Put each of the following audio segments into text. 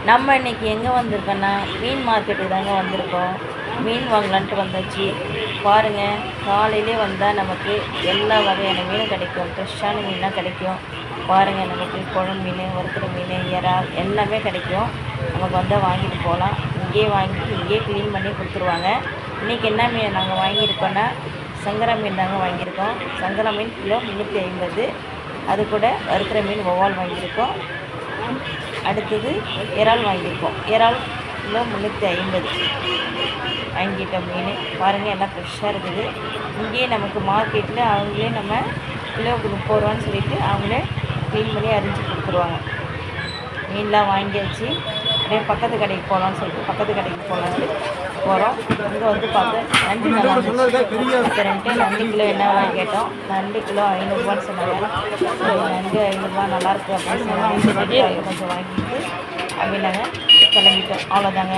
நம்ம இன்றைக்கி எங்கே வந்திருக்கோன்னா மீன் மார்க்கெட்டுக்கு தாங்க வந்திருக்கோம். மீன் வாங்கலான்ட்டு வந்தாச்சு. பாருங்கள், காலையிலே வந்தால் நமக்கு எல்லா வகையான மீனும் கிடைக்கும். ஃப்ரெஷ்ஷான மீனாக கிடைக்கும். பாருங்கள், நமக்கு குழம்பு மீன், வறுக்கிற மீன், இறால் எல்லாமே கிடைக்கும். நமக்கு வந்தால் வாங்கிட்டு போகலாம். இங்கேயே வாங்கி இங்கேயே க்ளீன் பண்ணி கொடுத்துருவாங்க. இன்றைக்கி என்ன மீன் நாங்கள் வாங்கியிருக்கோன்னா சங்கரா மீன் தாங்க வாங்கியிருக்கோம். சங்கரா மீன் கிலோ 350. அது கூட வறுக்கிற மீன் வவ்வால் வாங்கியிருக்கோம். அடுத்தது இறால் வாங்கியிருக்கோம். இறால் கிலோ 350 வாங்கிட்டோம். மீன் பாருங்கள், எல்லாம் ஃப்ரெஷ்ஷாக இருக்குது. இங்கேயே நமக்கு மார்க்கெட்டில் அவங்களே நம்ம கிலோவுக்கு 30 ரூபான்னு சொல்லிவிட்டு அவங்களே க்ளீன் பண்ணி அரிஞ்சு கொடுத்துருவாங்க. மீன்லாம் வாங்கியாச்சு. அப்படியே பக்கத்து கடைக்கு போகலான்னு சொல்லிட்டு பக்கத்து கடைக்கு போகலான்ட்டு போகிறோம். இங்கே வந்து பார்த்தா நண்டு நல்லா இருந்துச்சு. நண்டு கிலோ என்ன கேட்டோம். நண்டு கிலோ 500ரூபான்னு சொன்னாங்க. நண்டு 500ரூபா நல்லாயிருக்கு அப்படின்னு சொன்னாங்க. கொஞ்சம் வாங்கிட்டு அப்படி நாங்கள் கிளம்பிட்டோம். அவ்வளோதாங்க.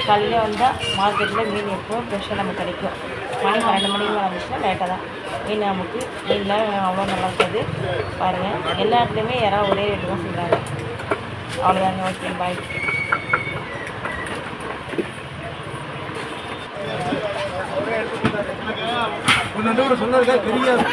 காலையில் வந்தால் மார்க்கெட்டில் மீன் இருக்கும், ஃப்ரெஷ்ஷாக நமக்கு கிடைக்கும். மணி 12 மணிக்கு மேலே வந்துச்சுன்னா லேட்டாக தான் மீன் நமக்கு. மீன்லாம் அவ்வளோ நல்லா இருக்காது. பாருங்கள், எல்லா இடத்துலையுமே யாராவது ஒரே ரேட்டு தான் சொல்கிறாங்க. அவ்வளோதாங்க. ஓகே, பாய். சொன்னதுக்காக தெரியாது.